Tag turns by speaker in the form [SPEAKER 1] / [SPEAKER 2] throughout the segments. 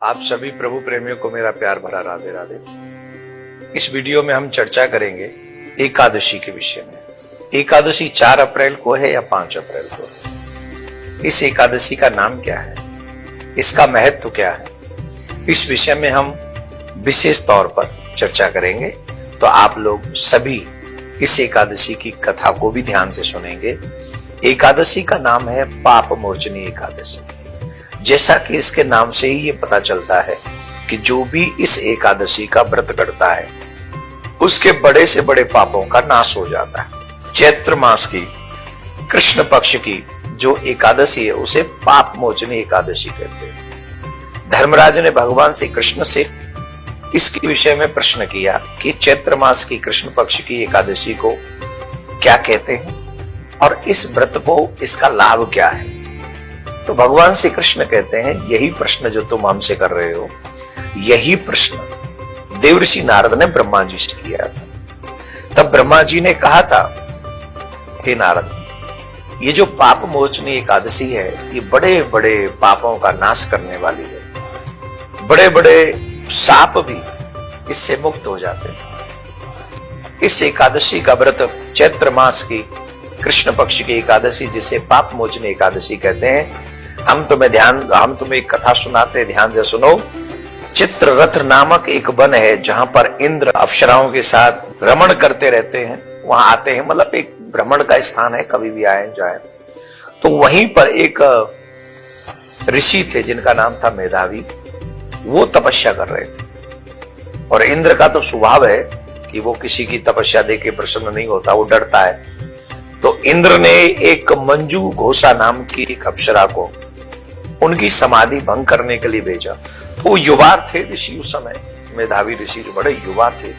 [SPEAKER 1] आप सभी प्रभु प्रेमियों को मेरा प्यार भरा राधे राधे। इस वीडियो में हम चर्चा करेंगे एकादशी के विषय में। एकादशी 4 अप्रैल को है या 5 अप्रैल को है? इस एकादशी का नाम क्या है, इसका महत्व क्या है, इस विषय में हम विशेष तौर पर चर्चा करेंगे। तो आप लोग सभी इस एकादशी की कथा को भी ध्यान से सुनेंगे। एकादशी का नाम है पाप मोचनी एकादशी। जैसा कि इसके नाम से ही ये पता चलता है कि जो भी इस एकादशी का व्रत करता है उसके बड़े से बड़े पापों का नाश हो जाता है। चैत्र मास की कृष्ण पक्ष की जो एकादशी है उसे पाप मोचनी एकादशी कहते हैं। धर्मराज ने भगवान श्री कृष्ण से इसके विषय में प्रश्न किया कि चैत्र मास की कृष्ण पक्ष की एकादशी को क्या कहते हैं और इस व्रत को इसका लाभ क्या है। तो भगवान श्री कृष्ण कहते हैं यही प्रश्न जो तुम हमसे कर रहे हो, यही प्रश्न देवर्षि नारद ने ब्रह्मा जी से किया था। तब ब्रह्मा जी ने कहा था, हे नारद, ये जो पाप मोचनी एकादशी है ये बड़े बड़े पापों का नाश करने वाली है। बड़े बड़े साप भी इससे मुक्त हो जाते हैं। इस एकादशी का व्रत चैत्र मास की कृष्ण पक्ष की एकादशी जिसे पाप मोचनी एकादशी कहते हैं, हम तुम्हें एक कथा सुनाते, ध्यान से सुनो। चित्ररथ नामक एक वन है जहां पर इंद्र अप्सराओं के साथ भ्रमण करते रहते हैं। वहां आते हैं, मतलब एक भ्रमण का स्थान है, कभी भी आए जाए। तो वहीं पर एक ऋषि थे जिनका नाम था मेधावी। वो तपस्या कर रहे थे और इंद्र का तो स्वभाव है कि वो किसी की तपस्या देख के प्रसन्न नहीं होता, वो डरता है। तो इंद्र ने एक मंजू घोषा नाम की एक अप्सरा को उनकी समाधि भंग करने के लिए भेजा। तो वो युवा थे ऋषि उस समय, मेधावी ऋषि बड़े युवा थे।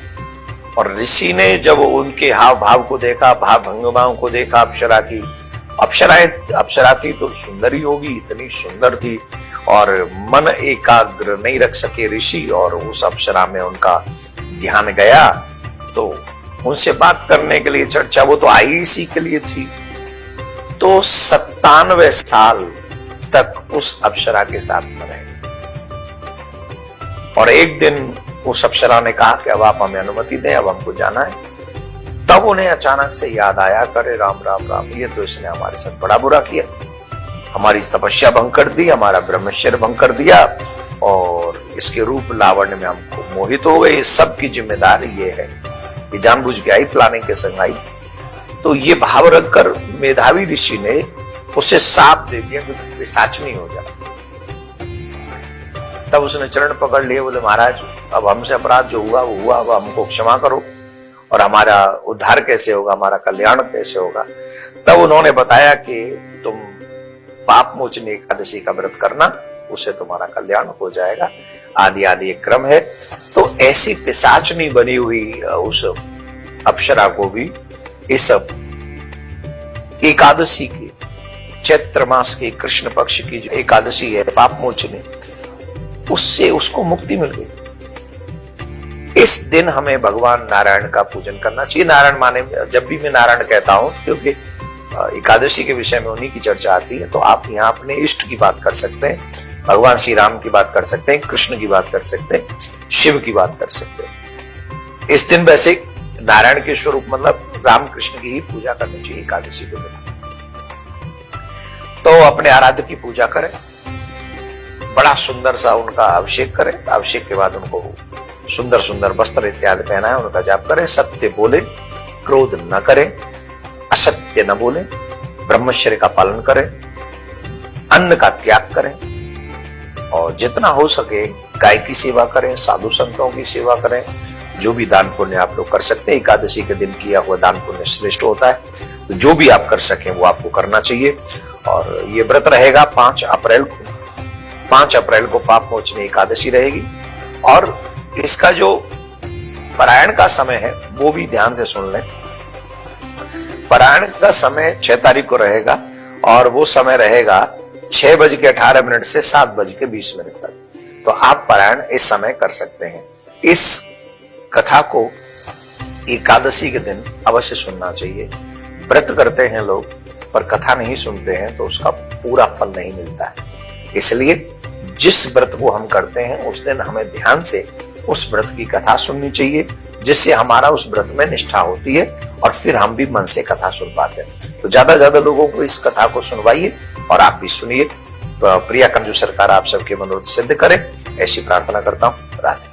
[SPEAKER 1] और ऋषि ने जब उनके हाव भाव को देखा, भाव भंगिमाओं को देखा, अप्सरा थी तो सुंदर ही होगी, इतनी सुंदर थी। और मन एकाग्र नहीं रख सके ऋषि और उस अप्सरा में उनका ध्यान गया। तो उनसे बात करने के लिए चर्चा, वो तो आई इसी के लिए थी। तो 97 साल तक उस अप्सरा के साथ में रहे। और एक दिन उस अप्सरा ने कहा कि अब आप हमें अनुमति दें, अब हमको जाना है। तब उन्हें अचानक से याद आया, करे राम राम राम, ये तो इसने हमारे साथ बड़ा बुरा किया, हमारी तपस्या भंग कर दी, हमारा ब्रह्मचर्य भंग कर दिया और इसके रूप लावण्य में हमको मोहित हो गए। इस सब की जिम्मेदारी ये है, ये जानबूझ के आई, प्लानिंग के संग आई। तो ये भाव रखकर मेधावी ऋषि ने उसे साप दे दिया कि पिशाचनी हो जाए। तब उसने चरण पकड़ लिए, बोले महाराज अब हमसे अपराध जो हुआ वो हुआ, अब हमको क्षमा करो और हमारा उद्धार कैसे होगा, हमारा कल्याण कैसे होगा। तब उन्होंने बताया कि तुम पाप मोचनी एकादशी का व्रत करना, उससे तुम्हारा कल्याण हो जाएगा। आदि आदि एक क्रम है। तो ऐसी पिशाचनी बनी हुई उस अप्सरा को भी इस एकादशी की, चैत्र मास की कृष्ण पक्ष की जो एकादशी है पाप मोचनी, उससे उसको मुक्ति मिल गई। इस दिन हमें भगवान नारायण का पूजन करना चाहिए। नारायण माने, जब भी मैं नारायण कहता हूं क्योंकि एकादशी के विषय में उन्हीं की चर्चा आती है, तो आप यहाँ अपने इष्ट की बात कर सकते हैं, भगवान श्री राम की बात कर सकते हैं, कृष्ण की बात कर सकते हैं, शिव की बात कर सकते हैं। इस दिन वैसे नारायण के स्वरूप मतलब राम कृष्ण की ही पूजा करनी चाहिए एकादशी के दिन। तो अपने आराध्य की पूजा करें, बड़ा सुंदर सा उनका अभिषेक करें। अभिषेक के बाद उनको सुंदर सुंदर वस्त्र इत्यादि पहनाएं, उनका जाप करें, सत्य बोले, क्रोध न करें, असत्य न बोले, ब्रह्मचर्य का पालन करें, अन्न का त्याग करें और जितना हो सके गाय की सेवा करें, साधु संतों की सेवा करें। जो भी दान पुण्य आप लोग कर सकते हैं, एकादशी के दिन किया हुआ दान पुण्य श्रेष्ठ होता है। तो जो भी आप कर सकें वो आपको करना चाहिए। और ये व्रत रहेगा 5 अप्रैल को। 5 अप्रैल को पाप मोचनी एकादशी रहेगी। और इसका जो पारायण का समय है वो भी ध्यान से सुन लें। पारायण का समय 6 तारीख को रहेगा और वो समय रहेगा 6:18 से 7:20 तक। तो आप पारायण इस समय कर सकते हैं। इस कथा को एकादशी के दिन अवश्य सुनना चाहिए। व्रत करते हैं लोग पर कथा नहीं सुनते हैं तो उसका पूरा फल नहीं मिलता है। इसलिए जिस व्रत को हम करते हैं उस दिन हमें ध्यान से उस व्रत की कथा सुननी चाहिए, जिससे हमारा उस व्रत में निष्ठा होती है और फिर हम भी मन से कथा सुन पाते हैं। तो ज्यादा ज्यादा लोगों को इस कथा को सुनवाइए और आप भी सुनिए। प्रिया कंजू सरकार आप सबके मनोरथ सिद्ध करे, ऐसी प्रार्थना करता हूँ। राधे।